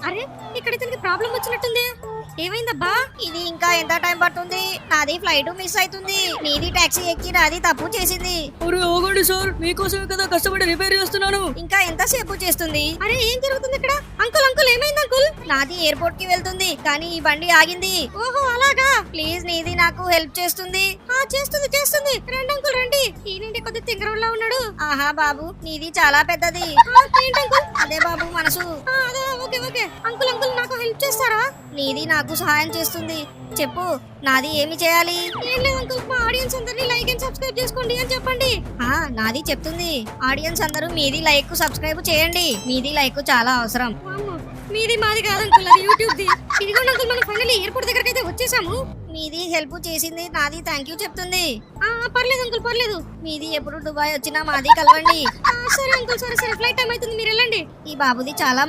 అరే ఇక్కడ ఇతనికి ప్రాబ్లం వచ్చినట్టుంది. ఏమైందబ్బా? ఇది ఇంకా ఎంత టైం పడుతుంది? నాది ఫ్లైట్ మిస్ అవుతుంది. నీది టాక్సీ ఎక్కి నాది తప్పు చేసింది. అరే ఆగండి సార్, మీకోసమే కదా కష్టపడి రిపేర్ చేస్తున్నాను. ఇంకా ఎంతసేపు చేస్తుంది? అరే ఏం జరుగుతుంది ఇక్కడ? అంకుల్ అంకుల్ ఏమైంది అంకుల్? నాది ఎయిర్పోర్ట్ కి వెళ్తుంది కానీ ఈ బండి ఆగింది. ఓహో అలాగా. ప్లీజ్ నీది నాకు హెల్ప్ చేస్తుంది. చేస్తుంది చేస్తుంది. రండి అంకుల్ రండి. ఈయనండి కొద్ది తింగరంలా ఉన్నాడు. ఆహా బాబు, నీది చాలా పెద్దది. ఏంటి అంకుల్? అదే బాబు మనసు. అదే ఓకే ఓకే. అంకుల్ అంకుల్ నాకు హెల్ప్ చేస్తారా? నీది నాకు సహాయం చేస్తుంది. చెప్పు, నాది ఏమి చేయాలి? ఏం లేదు అంకుల్, మా ఆడియన్స్ అందరినీ లైక్ అండ్ సబ్స్క్రైబ్ చేసుకోండి అని చెప్పండి. నాది చెప్తుంది. ఆడియన్స్ అందరూ మీది లైక్ సబ్స్క్రైబ్ చేయండి. మీది లైక్ చాలా అవసరం. వామ్మో, మీది మాది కాదు అంకుల్, అది యూట్యూబ్ ది. ఇదిగోండి అంకుల్, మనం ఫైనల్లీ ఎయిర్పోర్ట్ దగ్గరికి అయితే వచ్చేసాము. మీది హెల్ప్ చేసింది, నాది థ్యాంక్ యూ చెప్తుంది. పర్లేదు అంకుల్ పర్లేదు. మీది ఎప్పుడు దుబాయ్ వచ్చినా మాది కలవండి. సరే అంకుల్, సరే సరే, ఫ్లైట్ టైం అవుతుంది, మీరు వెళ్ళండి. ఈ బాబుది చాలా